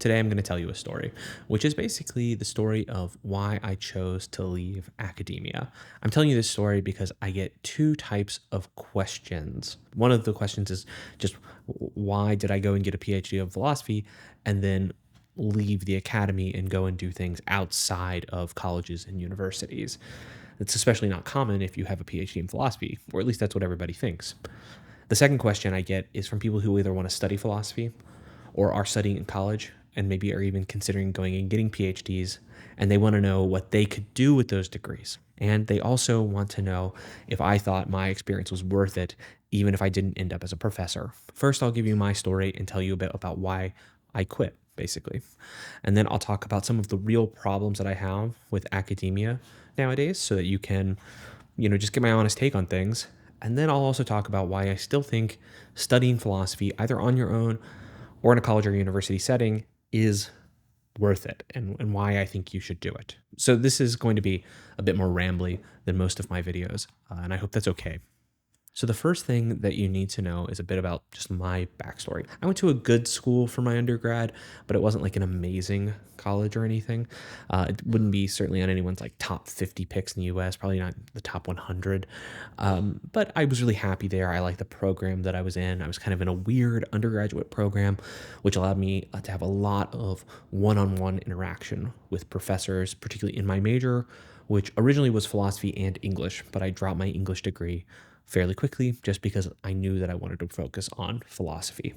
Today I'm going to tell you a story, which is basically the story of why I chose to leave academia. I'm telling you this story because I get two types of questions. One of the questions is just why did I go and get a PhD of philosophy and then leave the academy and go and do things outside of colleges and universities? It's especially not common if you have a PhD in philosophy, or at least that's what everybody thinks. The second question I get is from people who either want to study philosophy or are studying in college and maybe are even considering going and getting PhDs, and they want to know what they could do with those degrees. And they also want to know if I thought my experience was worth it, even if I didn't end up as a professor. First, I'll give you my story and tell you a bit about why I quit, basically. And then I'll talk about some of the real problems that I have with academia nowadays so that you can, just get my honest take on things. And then I'll also talk about why I still think studying philosophy, either on your own or in a college or university setting, is worth it and why I think you should do it. So this is going to be a bit more rambly than most of my videos, and I hope that's okay. So the first thing that you need to know is a bit about just my backstory. I went to a good school for my undergrad, but it wasn't like an amazing college or anything. It wouldn't be certainly on anyone's like top 50 picks in the US, probably not the top 100. But I was really happy there. I liked the program that I was in. I was kind of in a weird undergraduate program, which allowed me to have a lot of one-on-one interaction with professors, particularly in my major, which originally was philosophy and English, but I dropped my English degree fairly quickly just because I knew that I wanted to focus on philosophy.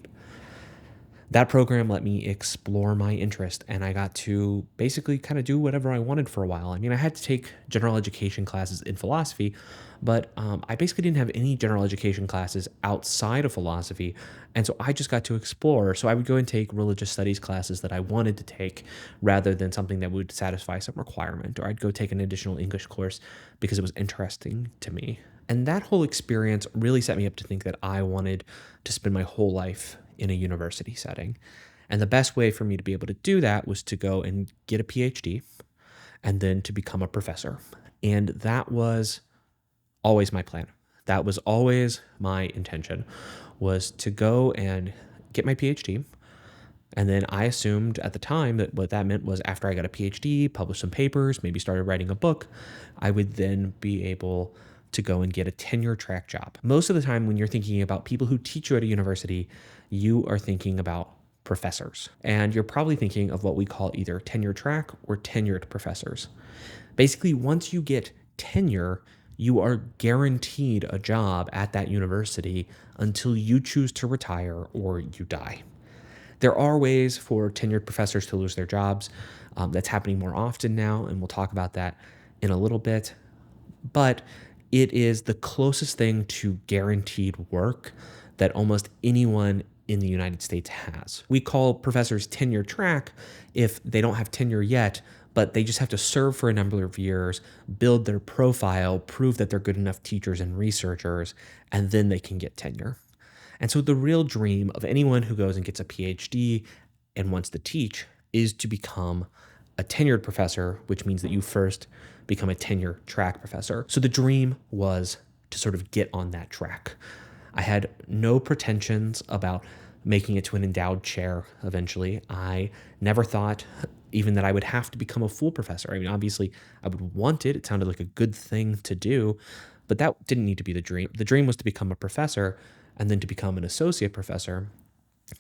That program let me explore my interest, and I got to basically kind of do whatever I wanted for a while. I mean, I had to take general education classes in philosophy, but I basically didn't have any general education classes outside of philosophy, and so I just got to explore. So I would go and take religious studies classes that I wanted to take rather than something that would satisfy some requirement, or I'd go take an additional English course because it was interesting to me. And that whole experience really set me up to think that I wanted to spend my whole life in a university setting. And the best way for me to be able to do that was to go and get a PhD and then to become a professor. And that was always my plan. That was always my intention, was to go and get my PhD. And then I assumed at the time that what that meant was after I got a PhD, published some papers, maybe started writing a book, I would then be able to go and get a tenure track job. Most of the time when you're thinking about people who teach you at a university, you are thinking about professors. And you're probably thinking of what we call either tenure track or tenured professors. Basically, once you get tenure, you are guaranteed a job at that university until you choose to retire or you die. There are ways for tenured professors to lose their jobs. That's happening more often now, and we'll talk about that in a little bit. But it is the closest thing to guaranteed work that almost anyone in the United States has. We call professors tenure track if they don't have tenure yet, but they just have to serve for a number of years, build their profile, prove that they're good enough teachers and researchers, and then they can get tenure. And so the real dream of anyone who goes and gets a PhD and wants to teach is to become a tenured professor, which means that you first become a tenure track professor. So the dream was to sort of get on that track. I had no pretensions about making it to an endowed chair eventually. I never thought even that I would have to become a full professor. I mean, obviously, I would want it. It sounded like a good thing to do, but that didn't need to be the dream. The dream was to become a professor and then to become an associate professor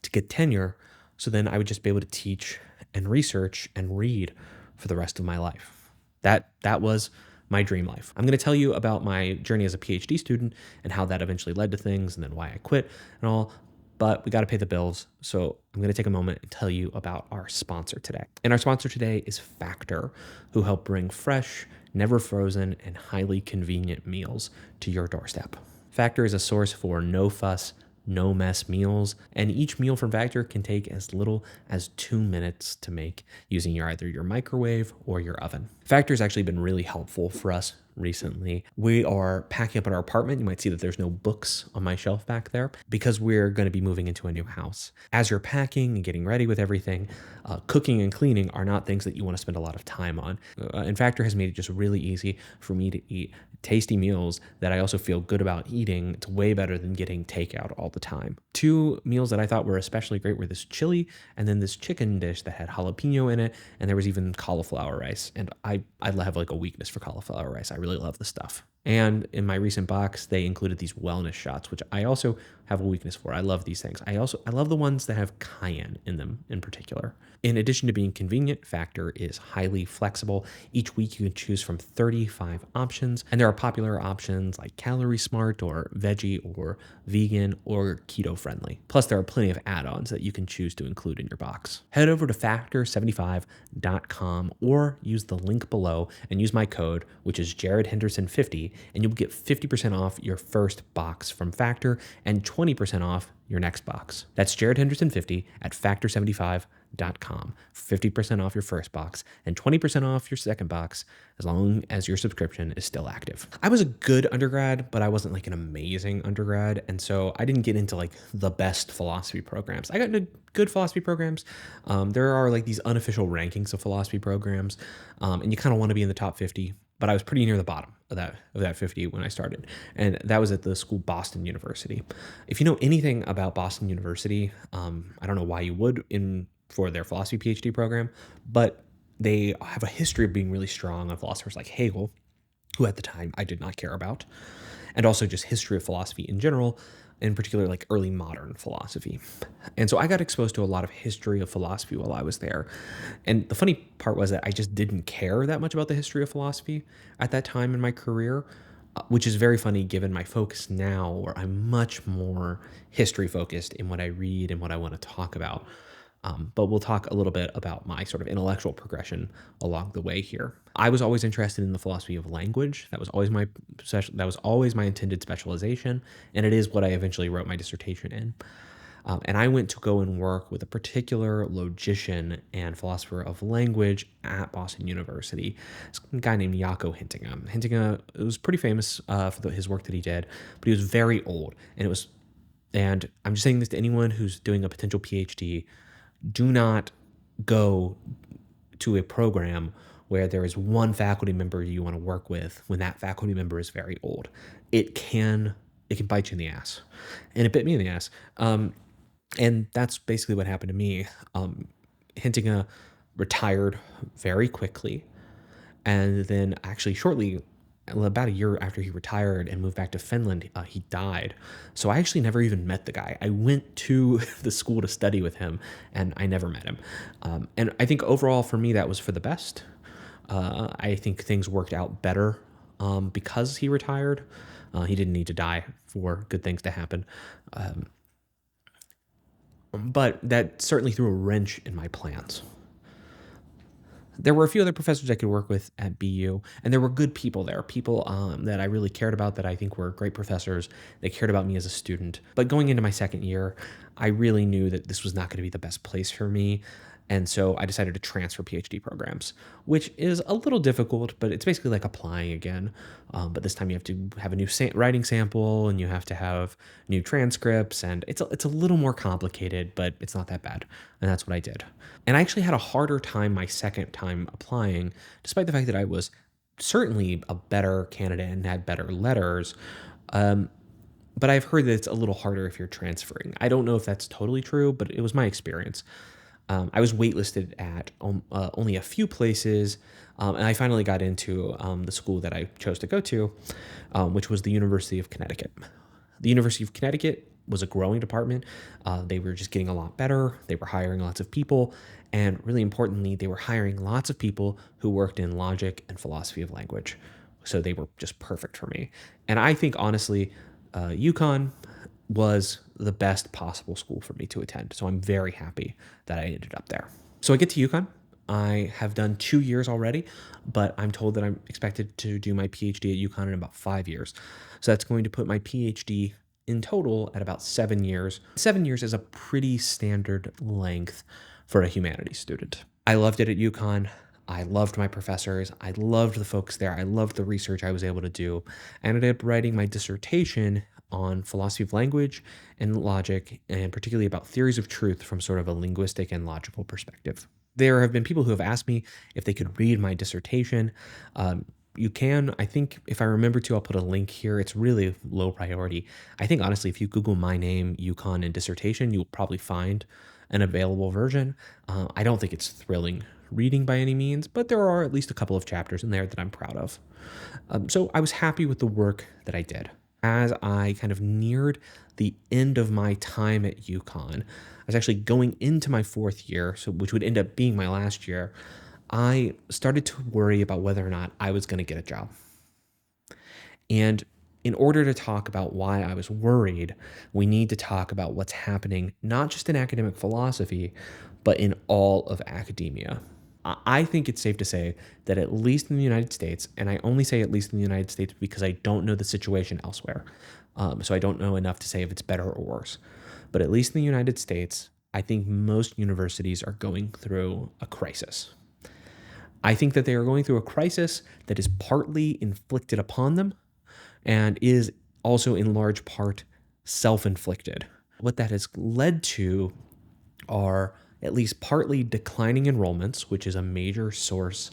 to get tenure. So then I would just be able to teach and research and read for the rest of my life. That was my dream life. I'm going to tell you about my journey as a PhD student and how that eventually led to things and then why I quit and all, but we got to pay the bills. So I'm going to take a moment and tell you about our sponsor today. And our sponsor today is Factor, who help bring fresh, never frozen, and highly convenient meals to your doorstep. Factor is a source for no fuss, no mess meals, and each meal from Factor can take as little as 2 minutes to make using either your microwave or your oven. Factor has actually been really helpful for us recently. We are packing up in our apartment. You might see that there's no books on my shelf back there because we're going to be moving into a new house. As you're packing and getting ready with everything, cooking and cleaning are not things that you want to spend a lot of time on. And Factor has made it just really easy for me to eat tasty meals that I also feel good about eating. It's way better than getting takeout all the time. Two meals that I thought were especially great were this chili and then this chicken dish that had jalapeno in it, and there was even cauliflower rice. And I have like a weakness for cauliflower rice. I really love the stuff. And in my recent box, they included these wellness shots, which I also have a weakness for. I love these things. I love the ones that have cayenne in them in particular. In addition to being convenient, Factor is highly flexible. Each week you can choose from 35 options, and there are popular options like Calorie Smart or Veggie or Vegan or Keto Friendly. Plus, there are plenty of add-ons that you can choose to include in your box. Head over to factor75.com or use the link below and use my code, which is JaredHenderson50, and you'll get 50% off your first box from Factor and 20% off your next box. That's JaredHenderson50 at factor75.com. 50% off your first box and 20% off your second box as long as your subscription is still active. I was a good undergrad, but I wasn't like an amazing undergrad. And so I didn't get into like the best philosophy programs. I got into good philosophy programs. There are like these unofficial rankings of philosophy programs, and you kind of want to be in the top 50. But I was pretty near the bottom of that 50 when I started. And that was at the school Boston University. If you know anything about Boston University, I don't know why you would for their philosophy PhD program, but they have a history of being really strong on philosophers like Hegel, who at the time I did not care about, and also just history of philosophy in general, in particular like early modern philosophy. And so I got exposed to a lot of history of philosophy while I was there. And the funny part was that I just didn't care that much about the history of philosophy at that time in my career, which is very funny given my focus now, where I'm much more history focused in what I read and what I want to talk about. But we'll talk a little bit about my sort of intellectual progression along the way here. I was always interested in the philosophy of language. That was always my intended specialization, and it is what I eventually wrote my dissertation in. And I went to go and work with a particular logician and philosopher of language at Boston University, this guy named Jaakko Hintinga. Hintinga was pretty famous for his work that he did, but he was very old, and I'm just saying this to anyone who's doing a potential PhD. Do not go to a program where there is one faculty member you want to work with when that faculty member is very old. It can bite you in the ass, and it bit me in the ass. And that's basically what happened to me. Hintinga retired very quickly, and then actually shortly, about a year after he retired and moved back to Finland, he died. So I actually never even met the guy. I went to the school to study with him, and I never met him. And I think overall for me, that was for the best. I think things worked out better because he retired. He didn't need to die for good things to happen. But that certainly threw a wrench in my plans. There were a few other professors I could work with at BU, and there were good people there, people that I really cared about, that I think were great professors. They cared about me as a student. But going into my second year, I really knew that this was not going to be the best place for me. And so I decided to transfer PhD programs, which is a little difficult, but it's basically like applying again. But this time you have to have a new writing sample, and you have to have new transcripts, and it's a little more complicated, but it's not that bad. And that's what I did. And I actually had a harder time my second time applying, despite the fact that I was certainly a better candidate and had better letters. But I've heard that it's a little harder if you're transferring. I don't know if that's totally true, but it was my experience. I was waitlisted at only a few places, and I finally got into the school that I chose to go to, which was the University of Connecticut. The University of Connecticut was a growing department. They were just getting a lot better. They were hiring lots of people, and really importantly, they were hiring lots of people who worked in logic and philosophy of language. So they were just perfect for me. And I think, honestly, UConn was the best possible school for me to attend. So I'm very happy that I ended up there. So I get to UConn. I have done 2 years already, but I'm told that I'm expected to do my PhD at UConn in about 5 years. So that's going to put my PhD in total at about 7 years. 7 years is a pretty standard length for a humanities student. I loved it at UConn. I loved my professors. I loved the folks there. I loved the research I was able to do. I ended up writing my dissertation on philosophy of language and logic, and particularly about theories of truth from sort of a linguistic and logical perspective. There have been people who have asked me if they could read my dissertation. You can, I think, if I remember to, I'll put a link here. It's really low priority. I think, honestly, if you Google my name, UConn, and dissertation, you'll probably find an available version. I don't think it's thrilling reading by any means, but there are at least a couple of chapters in there that I'm proud of. So I was happy with the work that I did. As I kind of neared the end of my time at UConn, I was actually going into my fourth year, so which would end up being my last year. I started to worry about whether or not I was going to get a job. And in order to talk about why I was worried, we need to talk about what's happening, not just in academic philosophy, but in all of academia. I think it's safe to say that at least in the United States, and I only say at least in the United States because I don't know the situation elsewhere, so I don't know enough to say if it's better or worse, but at least in the United States, I think most universities are going through a crisis. I think that they are going through a crisis that is partly inflicted upon them and is also in large part self inflicted. What that has led to are at least partly declining enrollments, which is a major source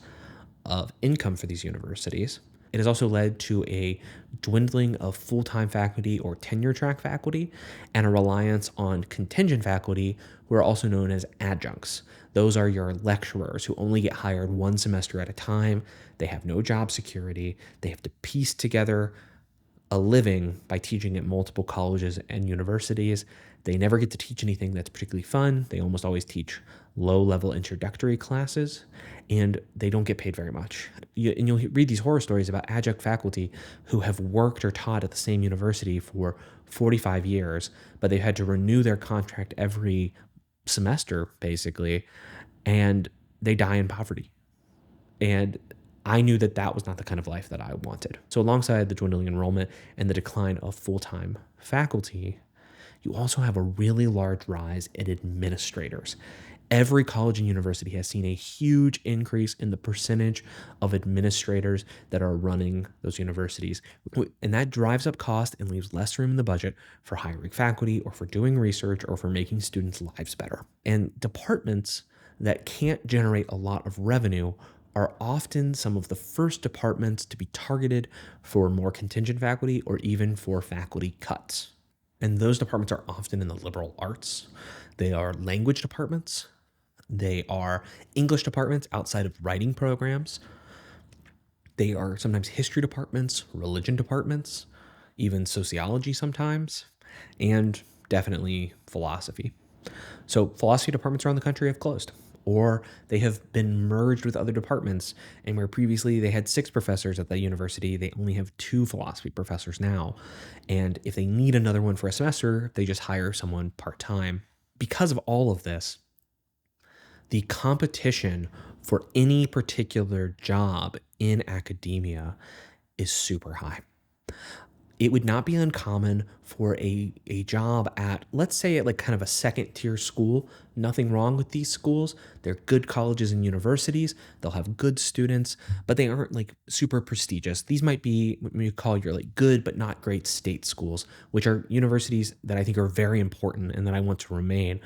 of income for these universities. It has also led to a dwindling of full time faculty or tenure track faculty and a reliance on contingent faculty, who are also known as adjuncts. Those are your lecturers who only get hired one semester at a time. They have no job security. They have to piece together a living by teaching at multiple colleges and universities. They never get to teach anything that's particularly fun. They almost always teach low-level introductory classes, and they don't get paid very much. And you'll read these horror stories about adjunct faculty who have worked or taught at the same university for 45 years, but they've had to renew their contract every semester, basically, and they die in poverty. And I knew that that was not the kind of life that I wanted. So, alongside the dwindling enrollment and the decline of full time faculty, you also have a really large rise in administrators. Every college and university has seen a huge increase in the percentage of administrators that are running those universities. And that drives up cost and leaves less room in the budget for hiring faculty or for doing research or for making students' lives better. And departments that can't generate a lot of revenue are often some of the first departments to be targeted for more contingent faculty or even for faculty cuts. And those departments are often in the liberal arts. They are language departments. They are English departments outside of writing programs. They are sometimes history departments, religion departments, even sociology sometimes, and definitely philosophy. So philosophy departments around the country have closed, or they have been merged with other departments. And where previously they had 6 professors at the university, they only have 2 philosophy professors now. And if they need another one for a semester, they just hire someone part-time. Because of all of this, the competition for any particular job in academia is super high. It would not be uncommon for a job at, let's say, at like kind of a second tier school. Nothing wrong with these schools. They're good colleges and universities. They'll have good students, but they aren't like super prestigious. These might be what you call your like good but not great state schools, which are universities that I think are very important and that I want to remain.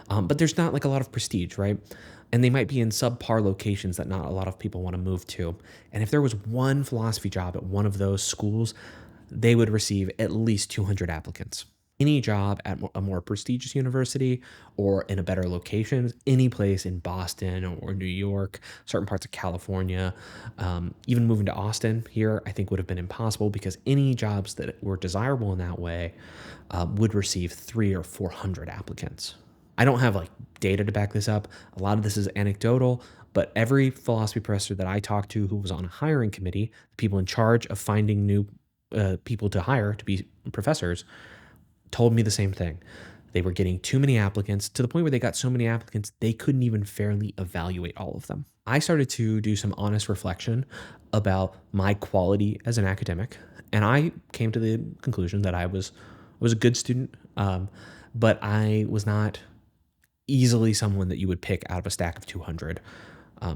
But there's not like a lot of prestige, right? And they might be in subpar locations that not a lot of people want to move to. And if there was one philosophy job at one of those schools, they would receive at least 200 applicants. Any job at a more prestigious university or in a better location, any place in Boston or New York, certain parts of California, even moving to Austin here, I think would have been impossible because any jobs that were desirable in that way would receive 300 or 400 applicants. I don't have like data to back this up. A lot of this is anecdotal, but every philosophy professor that I talked to who was on a hiring committee, the people in charge of finding new people to hire to be professors, told me the same thing. They were getting too many applicants to the point where they got so many applicants, they couldn't even fairly evaluate all of them. I started to do some honest reflection about my quality as an academic, and I came to the conclusion that I was a good student, but I was not easily someone that you would pick out of a stack of 200.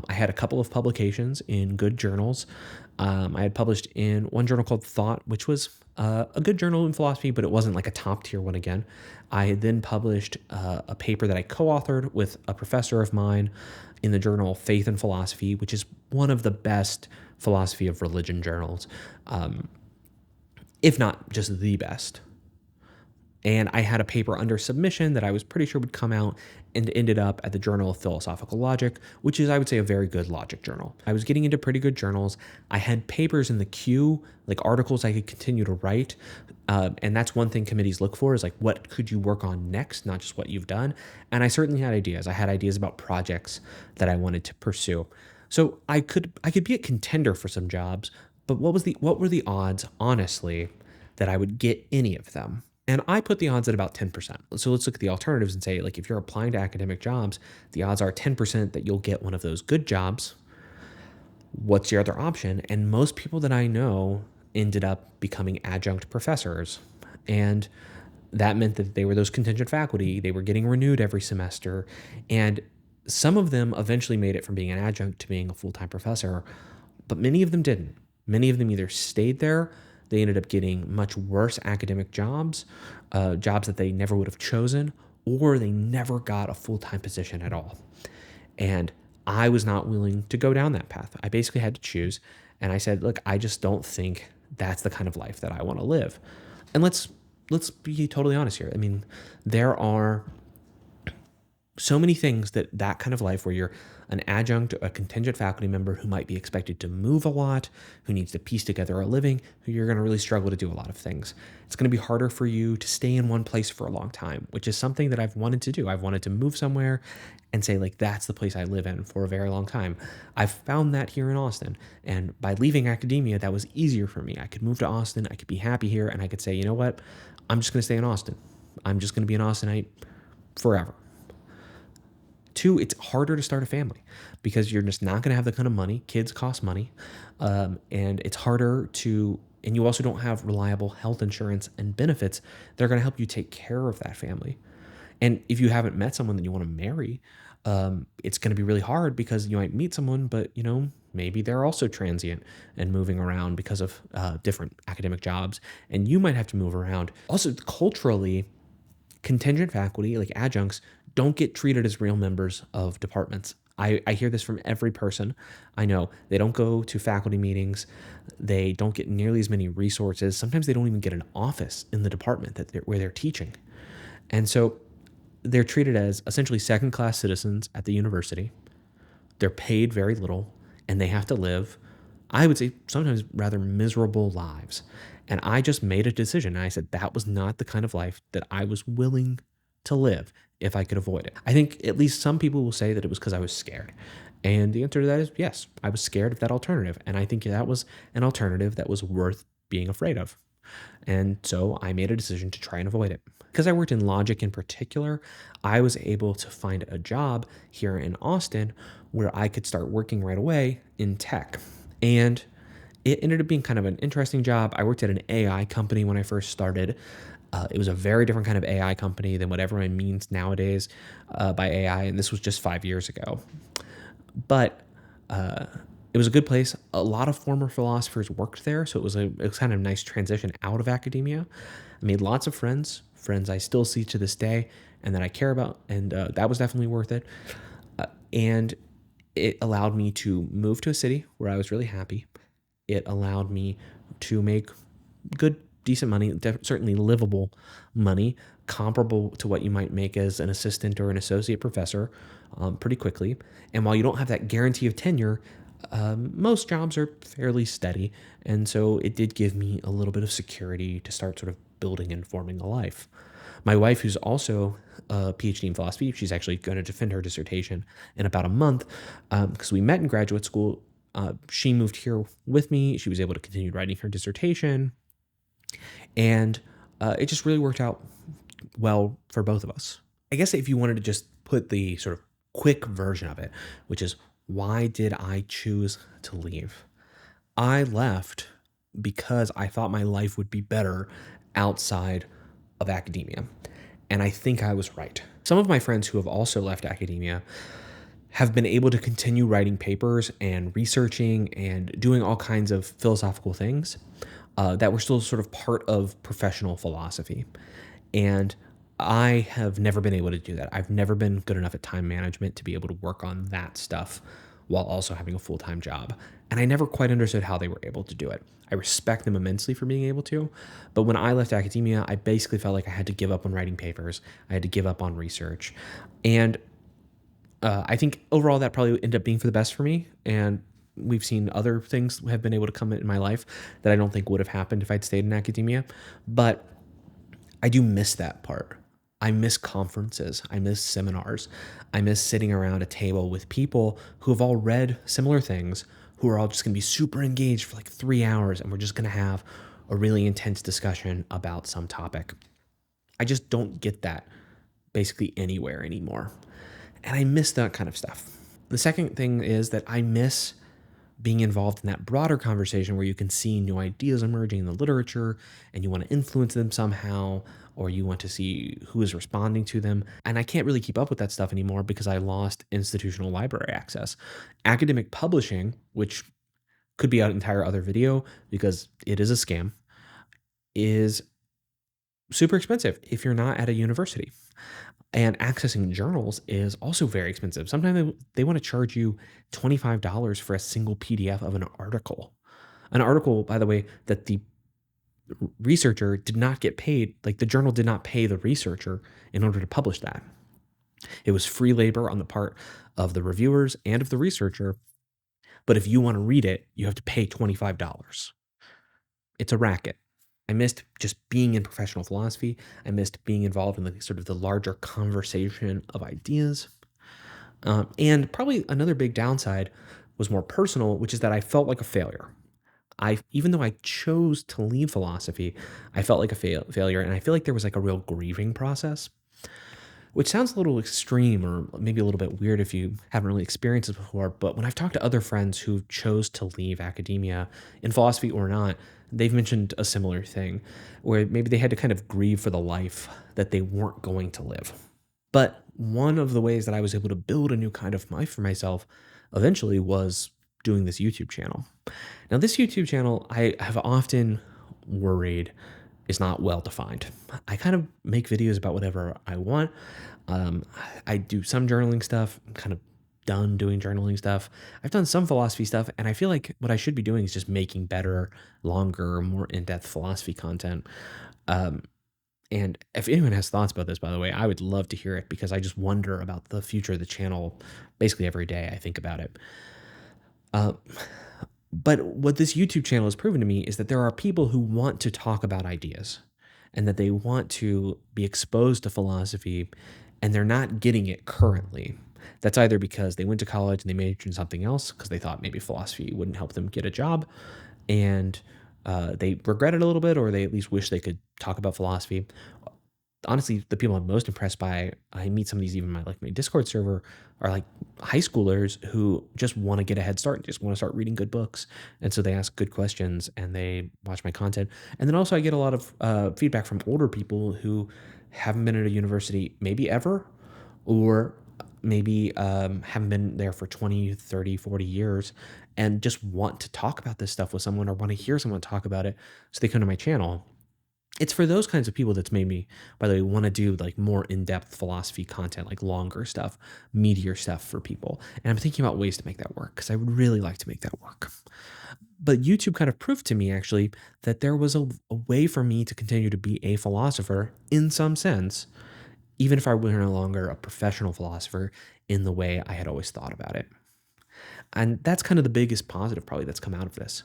I had a couple of publications in good journals. I had published in one journal called Thought, which was a good journal in philosophy, but it wasn't like a top tier one again. I had then published a paper that I co authored with a professor of mine in the journal Faith and Philosophy, which is one of the best philosophy of religion journals, if not just the best. And I had a paper under submission that I was pretty sure would come out and ended up at the Journal of Philosophical Logic, which is, I would say, a very good logic journal. I was getting into pretty good journals. I had papers in the queue, like articles I could continue to write. And that's one thing committees look for is like, what could you work on next, not just what you've done. And I certainly had ideas. I had ideas about projects that I wanted to pursue. So I could be a contender for some jobs, but what were the odds, honestly, that I would get any of them? And I put the odds at about 10%. So let's look at the alternatives and say, like, if you're applying to academic jobs, the odds are 10% that you'll get one of those good jobs. What's your other option? And most people that I know ended up becoming adjunct professors. And that meant that they were those contingent faculty. They were getting renewed every semester. And some of them eventually made it from being an adjunct to being a full-time professor, but many of them didn't. Many of them either stayed there, they ended up getting much worse academic jobs, jobs that they never would have chosen, or they never got a full-time position at all. And I was not willing to go down that path. I basically had to choose. And I said, look, I just don't think that's the kind of life that I want to live. And let's be totally honest here. I mean, there are so many things that kind of life where you're an adjunct, a contingent faculty member who might be expected to move a lot, who needs to piece together a living, who you're going to really struggle to do a lot of things. It's going to be harder for you to stay in one place for a long time, which is something that I've wanted to do. I've wanted to move somewhere and say, like, that's the place I live in for a very long time. I've found that here in Austin. And by leaving academia, that was easier for me. I could move to Austin, I could be happy here, and I could say, you know what? I'm just going to stay in Austin. I'm just going to be an Austinite forever. Two, it's harder to start a family because you're just not going to have the kind of money. Kids cost money. And it's harder to, and you also don't have reliable health insurance and benefits that are going to help you take care of that family. And if you haven't met someone that you want to marry, it's going to be really hard because you might meet someone, but maybe they're also transient and moving around because of different academic jobs, and you might have to move around. Also, culturally, contingent faculty, like adjuncts, don't get treated as real members of departments. I hear this from every person I know. They don't go to faculty meetings. They don't get nearly as many resources. Sometimes they don't even get an office in the department where they're teaching. And so they're treated as essentially second-class citizens at the university. They're paid very little, and they have to live, I would say, sometimes rather miserable lives. And I just made a decision. And I said that was not the kind of life that I was willing to live if I could avoid it. I think at least some people will say that it was because I was scared. And the answer to that is yes, I was scared of that alternative. And I think that was an alternative that was worth being afraid of. And so I made a decision to try and avoid it. Because I worked in logic in particular, I was able to find a job here in Austin where I could start working right away in tech. And it ended up being kind of an interesting job. I worked at an AI company when I first started. It was a very different kind of AI company than what everyone means nowadays by AI, and this was just 5 years ago. But it was a good place. A lot of former philosophers worked there, so it was kind of a nice transition out of academia. I made lots of friends I still see to this day and that I care about, and that was definitely worth it. And it allowed me to move to a city where I was really happy. It allowed me to make good, decent money, certainly livable money, comparable to what you might make as an assistant or an associate professor pretty quickly. And while you don't have that guarantee of tenure, most jobs are fairly steady. And so it did give me a little bit of security to start sort of building and forming a life. My wife, who's also a PhD in philosophy, she's actually going to defend her dissertation in about a month because we met in graduate school. She moved here with me. She was able to continue writing her dissertation. And it just really worked out well for both of us. I guess if you wanted to just put the sort of quick version of it, which is why did I choose to leave? I left because I thought my life would be better outside of academia. And I think I was right. Some of my friends who have also left academia have been able to continue writing papers and researching and doing all kinds of philosophical things that were still sort of part of professional philosophy. And I have never been able to do that. I've never been good enough at time management to be able to work on that stuff while also having a full time job. And I never quite understood how they were able to do it. I respect them immensely for being able to. But when I left academia, I basically felt like I had to give up on writing papers, I had to give up on research. And I think overall that probably ended up being for the best for me. And we've seen other things have been able to come in my life that I don't think would have happened if I'd stayed in academia. But I do miss that part. I miss conferences. I miss seminars. I miss sitting around a table with people who have all read similar things, who are all just going to be super engaged for like 3 hours, and we're just going to have a really intense discussion about some topic. I just don't get that basically anywhere anymore. And I miss that kind of stuff. The second thing is that I miss being involved in that broader conversation where you can see new ideas emerging in the literature and you want to influence them somehow, or you want to see who is responding to them. And I can't really keep up with that stuff anymore because I lost institutional library access. Academic publishing, which could be an entire other video because it is a scam, is super expensive if you're not at a university. And accessing journals is also very expensive. Sometimes they want to charge you $25 for a single PDF of an article. An article, by the way, that the researcher did not get paid, like the journal did not pay the researcher in order to publish that. It was free labor on the part of the reviewers and of the researcher. But if you want to read it, you have to pay $25. It's a racket. I missed just being in professional philosophy. I missed being involved in the sort of the larger conversation of ideas. And probably another big downside was more personal, which is that I felt like a failure. Even though I chose to leave philosophy, I felt like a failure, and I feel like there was like a real grieving process, which sounds a little extreme or maybe a little bit weird if you haven't really experienced it before. But when I've talked to other friends who chose to leave academia, in philosophy or not, they've mentioned a similar thing where maybe they had to kind of grieve for the life that they weren't going to live. But one of the ways that I was able to build a new kind of life for myself eventually was doing this YouTube channel. Now, this YouTube channel, I have often worried is not well defined. I kind of make videos about whatever I want. Um, I do some journaling stuff. I'm kind of done doing journaling stuff. I've done some philosophy stuff, and I feel like what I should be doing is just making better, longer, more in-depth philosophy content. Um, and if anyone has thoughts about this, by the way, I would love to hear it because I just wonder about the future of the channel basically every day I think about it. Uh, but what this YouTube channel has proven to me is that there are people who want to talk about ideas and that they want to be exposed to philosophy and they're not getting it currently. That's either because they went to college and they majored in something else because they thought maybe philosophy wouldn't help them get a job and they regret it a little bit, or they at least wish they could talk about philosophy. Honestly, the people I'm most impressed by, I meet some of these even my Discord server, are like high schoolers who just want to get a head start and just want to start reading good books. And so they ask good questions and they watch my content. And then also I get a lot of feedback from older people who haven't been at a university maybe ever, or maybe haven't been there for 20, 30, 40 years and just want to talk about this stuff with someone or want to hear someone talk about it. So they come to my channel. It's for those kinds of people that's made me, by the way, want to do like more in-depth philosophy content, like longer stuff, meatier stuff for people. And I'm thinking about ways to make that work because I would really like to make that work. But YouTube kind of proved to me actually that there was a way for me to continue to be a philosopher in some sense, even if I were no longer a professional philosopher in the way I had always thought about it. And that's kind of the biggest positive probably that's come out of this.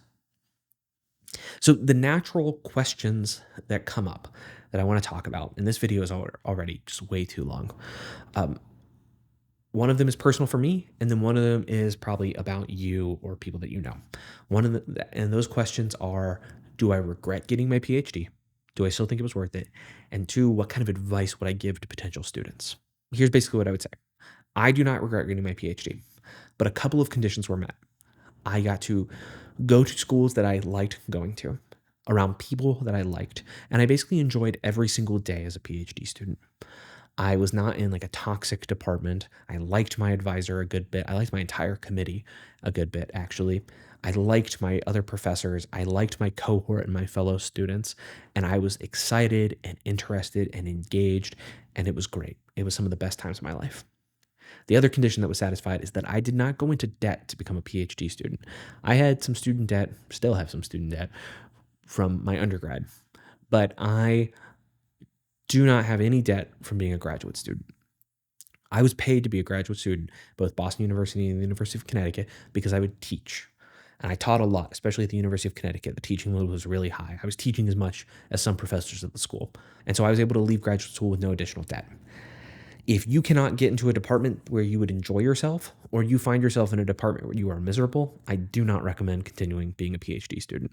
So the natural questions that come up that I want to talk about, and this video is already just way too long. Um, one of them is personal for me, and then one of them is probably about you or people that you know. And those questions are: do I regret getting my PhD? Do I still think it was worth it? And two, what kind of advice would I give to potential students? Here's basically what I would say. I do not regret getting my PhD, but a couple of conditions were met. I got to go to schools that I liked going to, around people that I liked, and I basically enjoyed every single day as a PhD student. I was not in like a toxic department. I liked my advisor a good bit. I liked my entire committee a good bit, actually. I liked my other professors. I liked my cohort and my fellow students. And I was excited and interested and engaged. And it was great. It was some of the best times of my life. The other condition that was satisfied is that I did not go into debt to become a PhD student. I had some student debt, still have some student debt from my undergrad, but I do not have any debt from being a graduate student. I was paid to be a graduate student, both Boston University and the University of Connecticut, because I would teach. And I taught a lot, especially at the University of Connecticut. The teaching load was really high. I was teaching as much as some professors at the school. And so I was able to leave graduate school with no additional debt. If you cannot get into a department where you would enjoy yourself, or you find yourself in a department where you are miserable, I do not recommend continuing being a PhD student,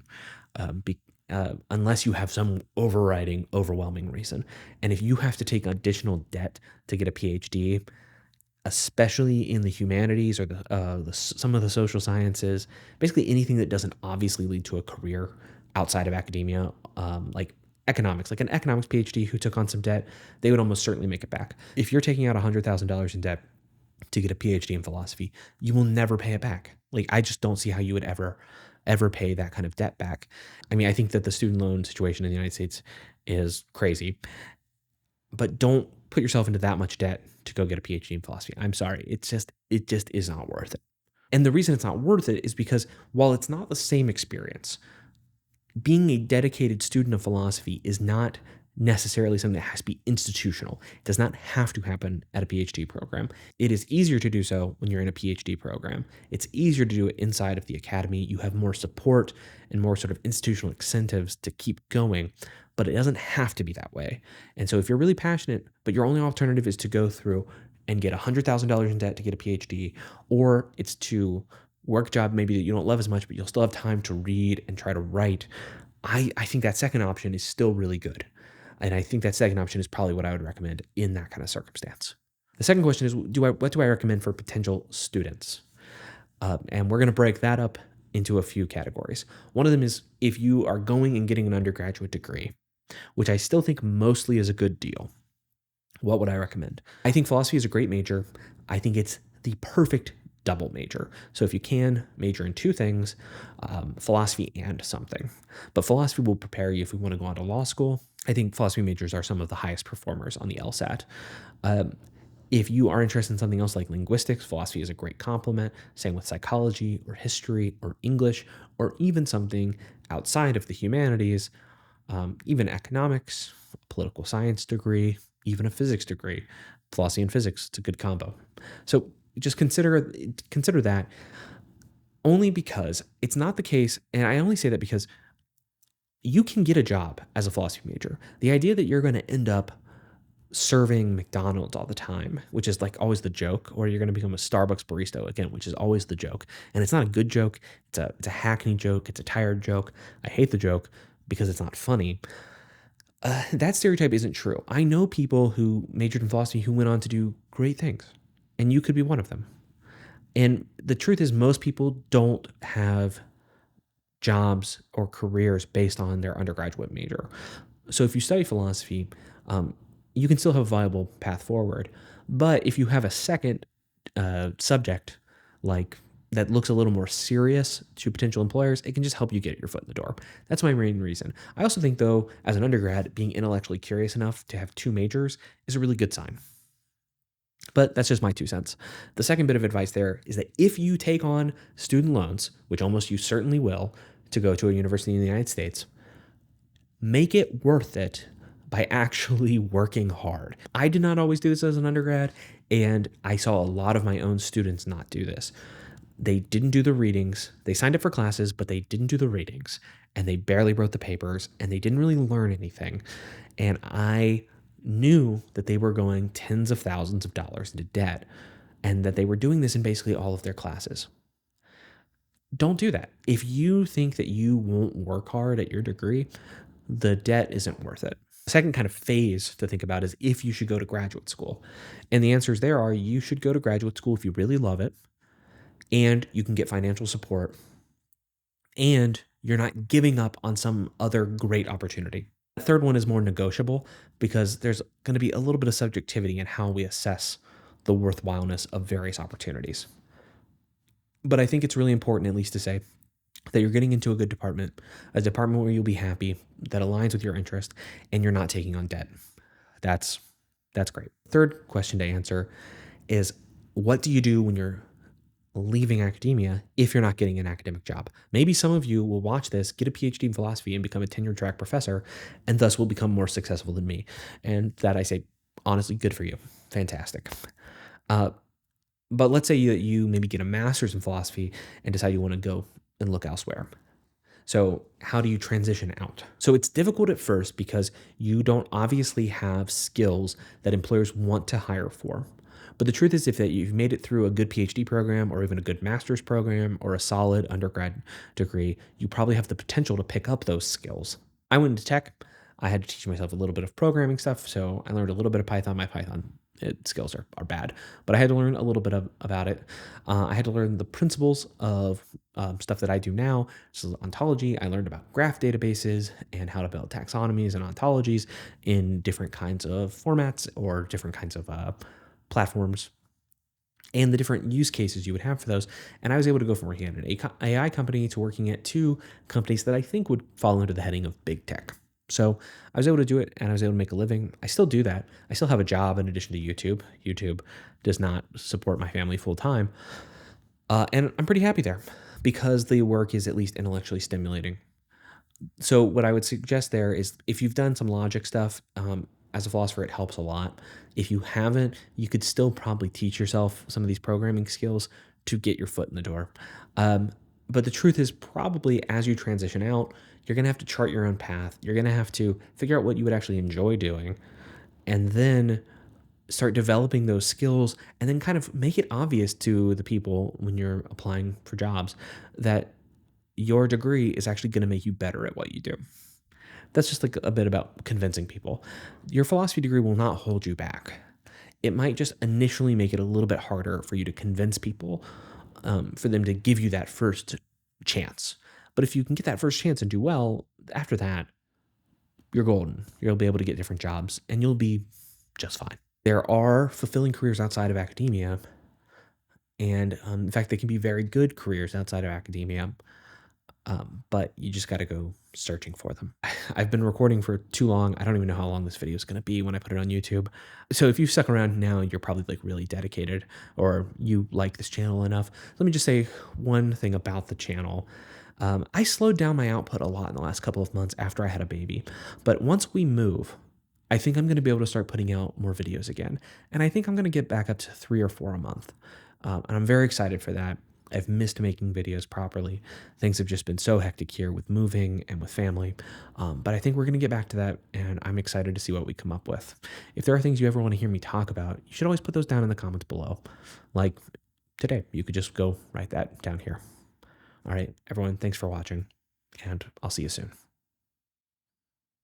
unless you have some overriding, overwhelming reason. And if you have to take additional debt to get a PhD, especially in the humanities or some of the social sciences, basically anything that doesn't obviously lead to a career outside of academia, like economics, like an economics PhD who took on some debt, they would almost certainly make it back. If you're taking out $100,000 in debt to get a PhD in philosophy, you will never pay it back. Like, I just don't see how you would ever pay that kind of debt back. I mean, I think that the student loan situation in the United States is crazy, but don't put yourself into that much debt to go get a PhD in philosophy. I'm sorry. It just is not worth it. And the reason it's not worth it is because while it's not the same experience, being a dedicated student of philosophy is not necessarily something that has to be institutional. It does not have to happen at a PhD program. It is easier to do so when you're in a PhD program. It's easier to do it inside of the academy. You have more support and more sort of institutional incentives to keep going, but it doesn't have to be that way. And so if you're really passionate, but your only alternative is to go through and get $100,000 in debt to get a PhD, or it's to work job maybe that you don't love as much, but you'll still have time to read and try to write, I think that second option is still really good. And I think that second option is probably what I would recommend in that kind of circumstance. The second question is, what do I recommend for potential students? And we're going to break that up into a few categories. One of them is if you are going and getting an undergraduate degree, which I still think mostly is a good deal. What would I recommend? I think philosophy is a great major. I think it's the perfect double major. So if you can major in two things, philosophy and something. But philosophy will prepare you if we want to go on to law school. I think philosophy majors are some of the highest performers on the LSAT. If you are interested in something else like linguistics, philosophy is a great complement. Same with psychology or history or English, or even something outside of the humanities, even economics, political science degree, even a physics degree. Philosophy and physics, it's a good combo. So just consider that, only because it's not the case, and I only say that because you can get a job as a philosophy major. The idea that you're going to end up serving McDonald's all the time, which is like always the joke, or you're going to become a Starbucks barista again, which is always the joke. And it's not a good joke. It's a hackney joke. It's a tired joke. I hate the joke because it's not funny. That stereotype isn't true. I know people who majored in philosophy who went on to do great things, and you could be one of them. And the truth is, most people don't have jobs or careers based on their undergraduate major. So if you study philosophy, you can still have a viable path forward. But if you have a second subject like that looks a little more serious to potential employers, it can just help you get your foot in the door. That's my main reason. I also think, though, as an undergrad, being intellectually curious enough to have two majors is a really good sign. But that's just my 2 cents. The second bit of advice there is that if you take on student loans, which almost you certainly will, to go to a university in the United States, make it worth it by actually working hard. I did not always do this as an undergrad, and I saw a lot of my own students not do this. They didn't do the readings. They signed up for classes, but they didn't do the readings, and they barely wrote the papers, and they didn't really learn anything. And I knew that they were going tens of thousands of dollars into debt, and that they were doing this in basically all of their classes. Don't do that. If you think that you won't work hard at your degree, the debt isn't worth it. The second kind of phase to think about is if you should go to graduate school. And the answers there are you should go to graduate school if you really love it, and you can get financial support, and you're not giving up on some other great opportunity. The third one is more negotiable because there's going to be a little bit of subjectivity in how we assess the worthwhileness of various opportunities. But I think it's really important, at least, to say that you're getting into a good department, a department where you'll be happy, that aligns with your interest, and you're not taking on debt. That's that's great. Third question to answer is, what do you do when you're leaving academia if you're not getting an academic job? Maybe some of you will watch this, get a PhD in philosophy, and become a tenure track professor, and thus will become more successful than me. And that, I say, honestly, good for you. Fantastic. Uh, but let's say that you maybe get a master's in philosophy and decide you want to go and look elsewhere. So, how do you transition out? So, it's difficult at first because you don't obviously have skills that employers want to hire for. But the truth is, if that you've made it through a good PhD program or even a good master's program or a solid undergrad degree, you probably have the potential to pick up those skills. I went into tech. I had to teach myself a little bit of programming stuff. So, I learned a little bit of Python. My Python skills are bad, but I had to learn a little bit about it. I had to learn the principles of stuff that I do now. So ontology, I learned about graph databases and how to build taxonomies and ontologies in different kinds of formats or different kinds of platforms and the different use cases you would have for those. And I was able to go from working at an AI company to working at two companies that I think would fall under the heading of big tech. So I was able to do it and I was able to make a living. I still do that. I still have a job in addition to YouTube. YouTube does not support my family full time. And I'm pretty happy there because the work is at least intellectually stimulating. So what I would suggest there is, if you've done some logic stuff, as a philosopher, it helps a lot. If you haven't, you could still probably teach yourself some of these programming skills to get your foot in the door. Um, but the truth is, probably as you transition out, you're going to have to chart your own path. You're going to have to figure out what you would actually enjoy doing and then start developing those skills and then kind of make it obvious to the people when you're applying for jobs that your degree is actually going to make you better at what you do. That's just like a bit about convincing people. Your philosophy degree will not hold you back. It might just initially make it a little bit harder for you to convince people, for them to give you that first chance. But if you can get that first chance and do well, after that, you're golden. You'll be able to get different jobs and you'll be just fine. There are fulfilling careers outside of academia. And in fact, they can be very good careers outside of academia. But you just got to go searching for them. I've been recording for too long. I don't even know how long this video is going to be when I put it on YouTube. So if you've stuck around now, you're probably like really dedicated or you like this channel enough. Let me just say one thing about the channel. I slowed down my output a lot in the last couple of months after I had a baby. But once we move, I think I'm going to be able to start putting out more videos again. And I think I'm going to get back up to 3 or 4 a month. And I'm very excited for that. I've missed making videos properly. Things have just been so hectic here with moving and with family. But I think we're going to get back to that, and I'm excited to see what we come up with. If there are things you ever want to hear me talk about, you should always put those down in the comments below. Like today, you could just go write that down here. All right, everyone, thanks for watching, and I'll see you soon.